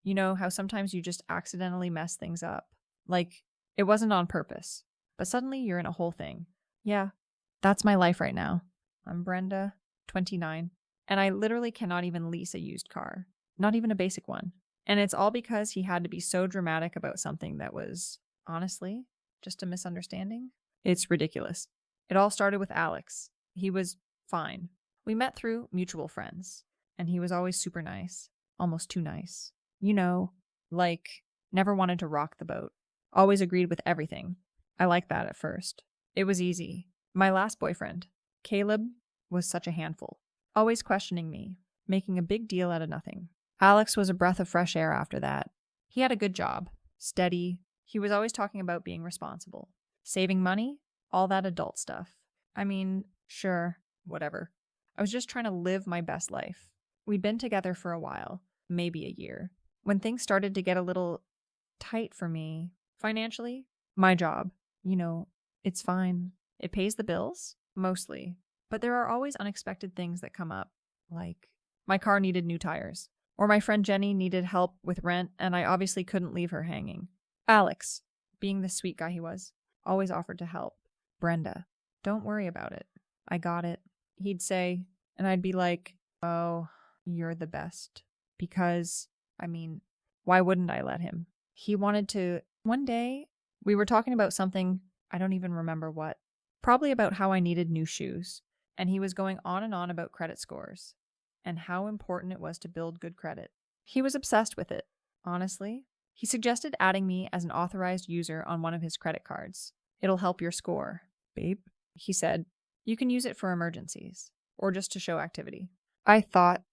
You know how sometimes you just accidentally mess things up? Like, it wasn't on purpose, but suddenly you're in a whole thing. Yeah, that's my life right now. I'm Brenda, 29, and I literally cannot even lease a used car, not even a basic one. And it's all because he had to be so dramatic about something that was, honestly, just a misunderstanding. It's ridiculous. It all started with Alex. He was fine. We met through mutual friends, and he was always super nice, almost too nice. You know, like, never wanted to rock the boat. Always agreed with everything. I liked that at first. It was easy. My last boyfriend, Caleb, was such a handful. Always questioning me, making a big deal out of nothing. Alex was a breath of fresh air after that. He had a good job, steady. He was always talking about being responsible. Saving money, all that adult stuff. I mean, sure, whatever. I was just trying to live my best life. We'd been together for a while, maybe a year. When things started to get a little tight for me, financially, my job, it's fine. It pays the bills, mostly. But there are always unexpected things that come up, like my car needed new tires, or my friend Jenny needed help with rent, and I obviously couldn't leave her hanging. Alex, being the sweet guy he was, always offered to help. Brenda, don't worry about it. I got it. He'd say, and I'd be like, oh, you're the best. Because, why wouldn't I let him? He wanted to. One day, we were talking about something, I don't even remember what. Probably about how I needed new shoes. And he was going on and on about credit scores and how important it was to build good credit. He was obsessed with it, honestly. He suggested adding me as an authorized user on one of his credit cards. It'll help your score. Babe, he said, you can use it for emergencies or just to show activity. I thought,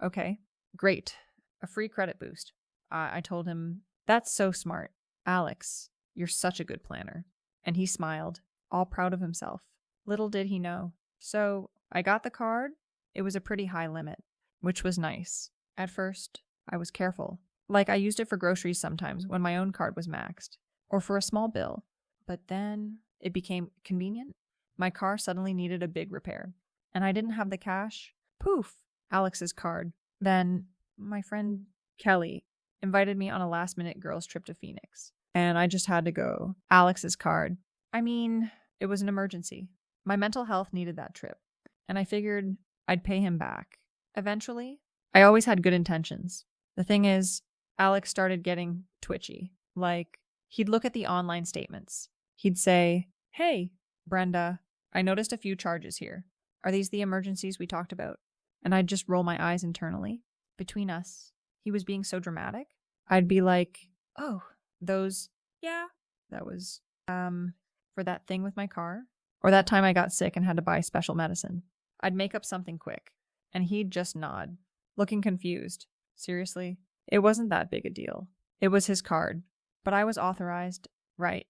okay, great. A free credit boost. I told him, that's so smart. Alex, you're such a good planner. And he smiled, all proud of himself. Little did he know. So I got the card. It was a pretty high limit, which was nice. At first, I was careful. Like I used it for groceries sometimes when my own card was maxed, or for a small bill. But then it became convenient. My car suddenly needed a big repair, and I didn't have the cash. Poof, Alex's card. Then my friend Kelly invited me on a last-minute girls' trip to Phoenix, and I just had to go. Alex's card. It was an emergency. My mental health needed that trip, and I figured I'd pay him back. Eventually, I always had good intentions. The thing is, Alex started getting twitchy. Like, he'd look at the online statements. He'd say, hey, Brenda, I noticed a few charges here. Are these the emergencies we talked about? And I'd just roll my eyes internally. Between us, he was being so dramatic. I'd be like, oh, those, yeah, that was, for that thing with my car. Or that time I got sick and had to buy special medicine. I'd make up something quick, and he'd just nod, looking confused. Seriously, it wasn't that big a deal. It was his card, but I was authorized. Right.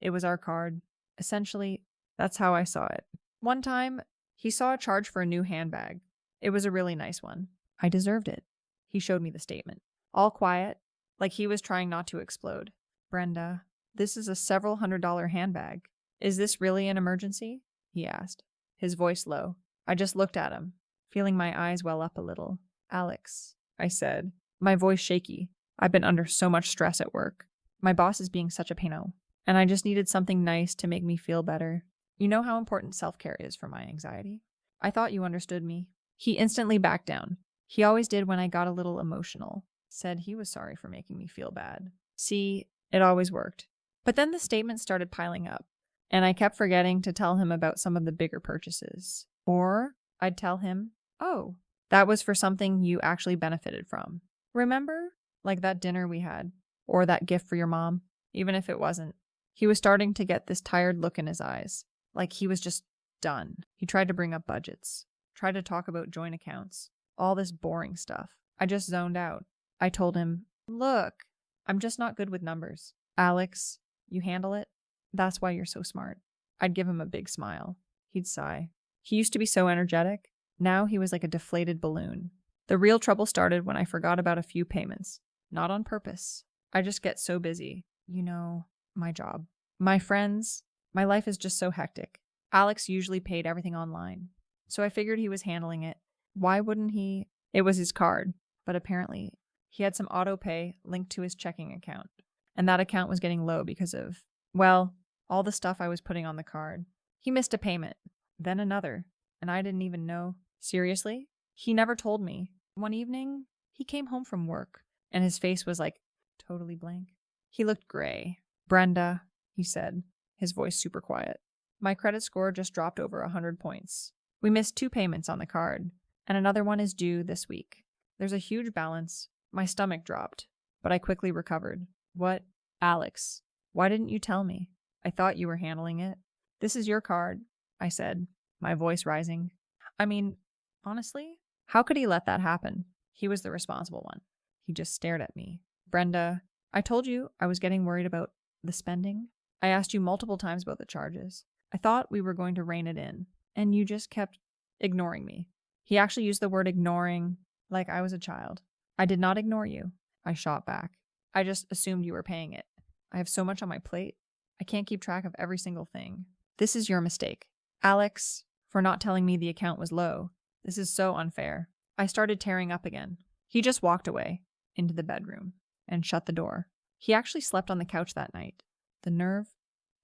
It was our card. Essentially, that's how I saw it. One time, he saw a charge for a new handbag. It was a really nice one. I deserved it. He showed me the statement. All quiet, like he was trying not to explode. Brenda, this is a several $100 handbag. Is this really an emergency? He asked, his voice low. I just looked at him, feeling my eyes well up a little. Alex, I said, my voice shaky. I've been under so much stress at work. My boss is being such a pain-o, and I just needed something nice to make me feel better. You know how important self-care is for my anxiety. I thought you understood me. He instantly backed down. He always did when I got a little emotional. Said he was sorry for making me feel bad. See, it always worked. But then the statements started piling up, and I kept forgetting to tell him about some of the bigger purchases. Or I'd tell him, oh, that was for something you actually benefited from. Remember? Like that dinner we had, or that gift for your mom, even if it wasn't. He was starting to get this tired look in his eyes, like he was just done. He tried to bring up budgets, tried to talk about joint accounts, all this boring stuff. I just zoned out. I told him, look, I'm just not good with numbers. Alex, you handle it? That's why you're so smart. I'd give him a big smile. He'd sigh. He used to be so energetic. Now he was like a deflated balloon. The real trouble started when I forgot about a few payments. Not on purpose. I just get so busy. My job. My friends. My life is just so hectic. Alex usually paid everything online, so I figured he was handling it. Why wouldn't he? It was his card, but apparently He had some auto pay linked to his checking account, and that account was getting low because of, well, all the stuff I was putting on the card. He missed a payment, then another, and I didn't even know. Seriously? He never told me. One evening, he came home from work, and his face was like totally blank. He looked gray. Brenda, he said, his voice super quiet. My credit score just dropped over 100 points. We missed 2 payments on the card, and another one is due this week. There's a huge balance. My stomach dropped, but I quickly recovered. What? Alex, why didn't you tell me? I thought you were handling it. This is your card, I said, my voice rising. I mean, honestly, how could he let that happen? He was the responsible one. He just stared at me. Brenda, I told you I was getting worried about the spending. I asked you multiple times about the charges. I thought we were going to rein it in, and you just kept ignoring me. He actually used the word ignoring like I was a child. I did not ignore you, I shot back. I just assumed you were paying it. I have so much on my plate. I can't keep track of every single thing. This is your mistake. Alex, for not telling me the account was low. This is so unfair. I started tearing up again. He just walked away into the bedroom and shut the door. He actually slept on the couch that night. The nerve?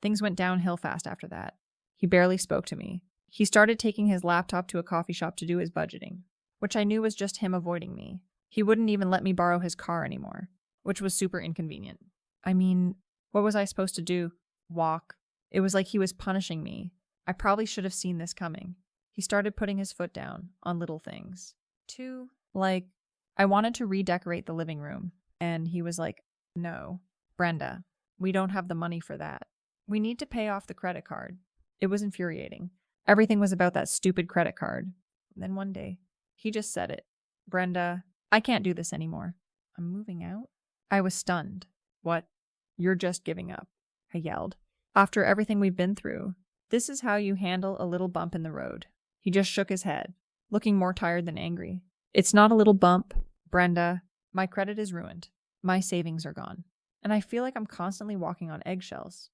Things went downhill fast after that. He barely spoke to me. He started taking his laptop to a coffee shop to do his budgeting, which I knew was just him avoiding me. He wouldn't even let me borrow his car anymore, which was super inconvenient. I mean, what was I supposed to do? Walk. It was like he was punishing me. I probably should have seen this coming. He started putting his foot down on little things. I wanted to redecorate the living room, and he was like, no, Brenda, we don't have the money for that. We need to pay off the credit card. It was infuriating. Everything was about that stupid credit card. Then one day, he just said it. Brenda, I can't do this anymore. I'm moving out? I was stunned. What? You're just giving up, I yelled. After everything we've been through, this is how you handle a little bump in the road. He just shook his head, looking more tired than angry. It's not a little bump, Brenda. My credit is ruined. My savings are gone. And I feel like I'm constantly walking on eggshells.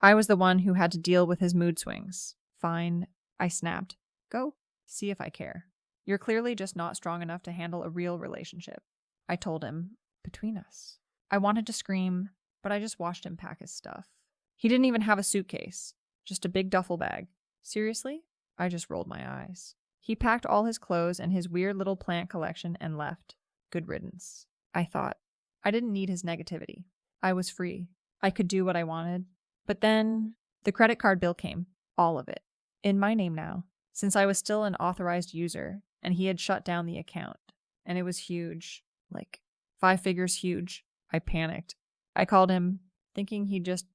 I was the one who had to deal with his mood swings. Fine, I snapped. Go, see if I care. You're clearly just not strong enough to handle a real relationship, I told him, between us. I wanted to scream, but I just watched him pack his stuff. He didn't even have a suitcase, just a big duffel bag. Seriously? I just rolled my eyes. He packed all his clothes and his weird little plant collection and left. Good riddance, I thought. I didn't need his negativity. I was free. I could do what I wanted. But then the credit card bill came, all of it, in my name now, since I was still an authorized user and he had shut down the account. And it was huge, like 5 figures huge. I panicked. I called him, thinking he'd just,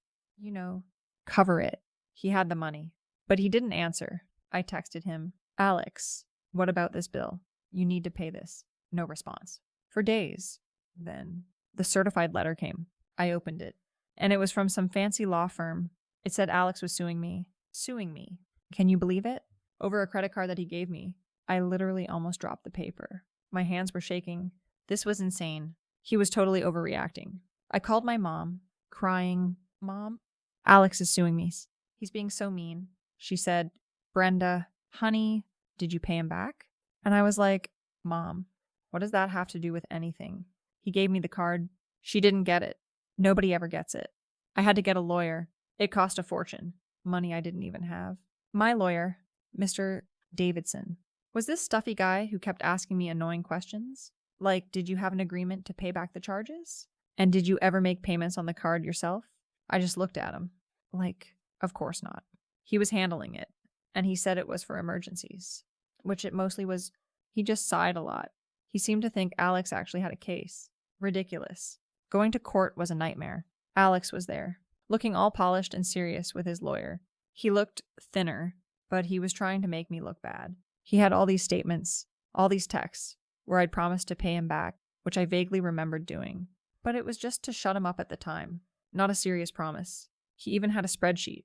cover it. He had the money, but he didn't answer. I texted him, Alex, what about this bill? You need to pay this. No response. For days. Then the certified letter came. I opened it, and it was from some fancy law firm. It said Alex was suing me. Suing me. Can you believe it? Over a credit card that he gave me. I literally almost dropped the paper. My hands were shaking. This was insane. He was totally overreacting. I called my mom, crying, Mom, Alex is suing me. He's being so mean. She said, Brenda, honey, did you pay him back? And I was like, Mom, what does that have to do with anything? He gave me the card. She didn't get it. Nobody ever gets it. I had to get a lawyer. It cost a fortune. Money I didn't even have. My lawyer, Mr. Davidson, was this stuffy guy who kept asking me annoying questions. Like, did you have an agreement to pay back the charges? And did you ever make payments on the card yourself? I just looked at him. Like, of course not. He was handling it, and he said it was for emergencies, which it mostly was. He just sighed a lot. He seemed to think Alex actually had a case. Ridiculous. Going to court was a nightmare. Alex was there, looking all polished and serious with his lawyer. He looked thinner, but he was trying to make me look bad. He had all these statements, all these texts, where I'd promised to pay him back, which I vaguely remembered doing. But it was just to shut him up at the time, not a serious promise. He even had a spreadsheet.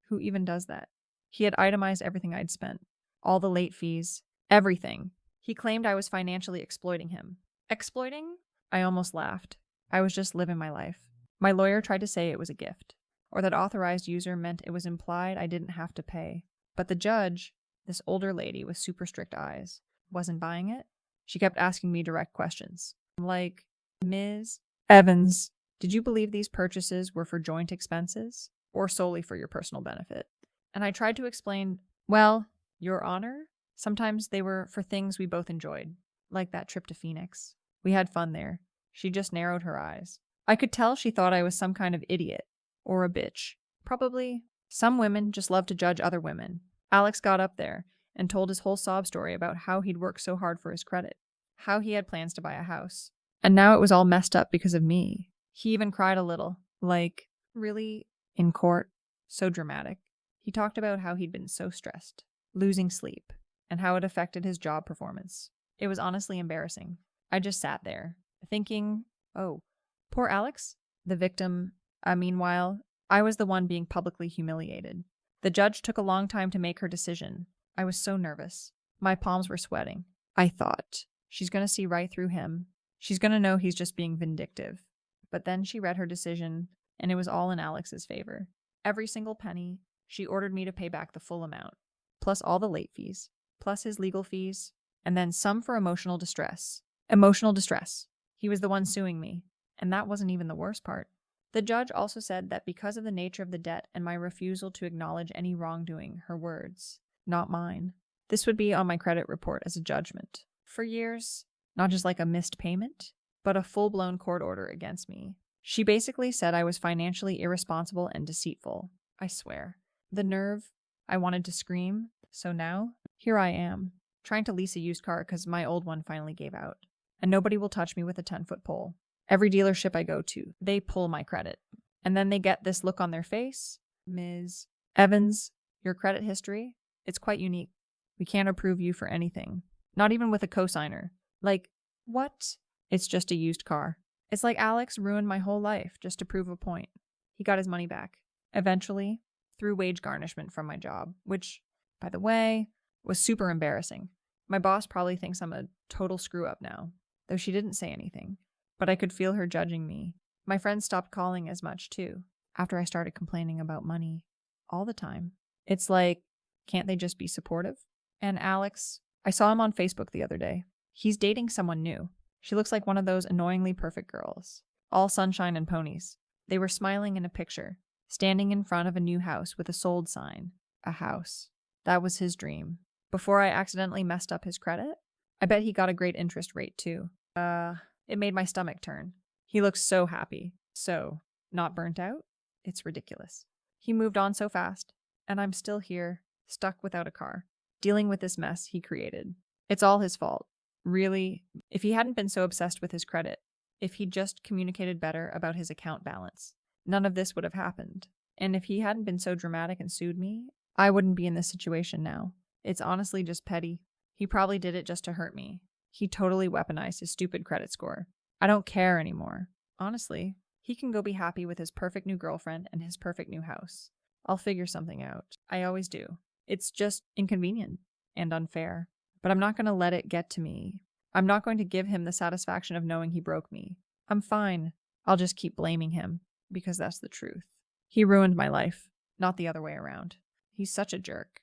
Who even does that? He had itemized everything I'd spent. All the late fees. Everything. He claimed I was financially exploiting him. Exploiting? I almost laughed. I was just living my life. My lawyer tried to say it was a gift, or that authorized user meant it was implied I didn't have to pay. But the judge, this older lady with super strict eyes, wasn't buying it. She kept asking me direct questions. Like, Ms. Evans, did you believe these purchases were for joint expenses or solely for your personal benefit? And I tried to explain, well, Your Honor, sometimes they were for things we both enjoyed, like that trip to Phoenix. We had fun there. She just narrowed her eyes. I could tell she thought I was some kind of idiot or a bitch. Probably. Some women just love to judge other women. Alex got up there and told his whole sob story about how he'd worked so hard for his credit, how he had plans to buy a house, and now it was all messed up because of me. He even cried a little, like, really, in court, so dramatic. He talked about how he'd been so stressed, losing sleep, and how it affected his job performance. It was honestly embarrassing. I just sat there, thinking, oh, poor Alex, the victim. Meanwhile, I was the one being publicly humiliated. The judge took a long time to make her decision. I was so nervous. My palms were sweating. I thought, she's going to see right through him. She's going to know he's just being vindictive. But then she read her decision, and it was all in Alex's favor. Every single penny, she ordered me to pay back the full amount, plus all the late fees, plus his legal fees, and then some for emotional distress. Emotional distress. He was the one suing me, and that wasn't even the worst part. The judge also said that because of the nature of the debt and my refusal to acknowledge any wrongdoing, her words, not mine, this would be on my credit report as a judgment. For years, not just like a missed payment, but a full-blown court order against me. She basically said I was financially irresponsible and deceitful. I swear. The nerve. I wanted to scream. So now, here I am, trying to lease a used car because my old one finally gave out. And nobody will touch me with a 10-foot pole. Every dealership I go to, they pull my credit. And then they get this look on their face. Ms. Evans, your credit history, it's quite unique. We can't approve you for anything. Not even with a cosigner. Like, what? It's just a used car. It's like Alex ruined my whole life just to prove a point. He got his money back. Eventually, through wage garnishment from my job, which, by the way, was super embarrassing. My boss probably thinks I'm a total screw-up now, though she didn't say anything. But I could feel her judging me. My friends stopped calling as much, too, after I started complaining about money. All the time. It's like, can't they just be supportive? And Alex, I saw him on Facebook the other day. He's dating someone new. She looks like one of those annoyingly perfect girls. All sunshine and ponies. They were smiling in a picture, standing in front of a new house with a sold sign. A house. That was his dream. Before I accidentally messed up his credit? I bet he got a great interest rate, too. It made my stomach turn. He looks so happy. So, not burnt out? It's ridiculous. He moved on so fast, and I'm still here, stuck without a car, dealing with this mess he created. It's all his fault. Really, if he hadn't been so obsessed with his credit, if he'd just communicated better about his account balance, none of this would have happened. And if he hadn't been so dramatic and sued me, I wouldn't be in this situation now. It's honestly just petty. He probably did it just to hurt me. He totally weaponized his stupid credit score. I don't care anymore. Honestly, he can go be happy with his perfect new girlfriend and his perfect new house. I'll figure something out. I always do. It's just inconvenient and unfair. But I'm not going to let it get to me. I'm not going to give him the satisfaction of knowing he broke me. I'm fine. I'll just keep blaming him, because that's the truth. He ruined my life, not the other way around. He's such a jerk.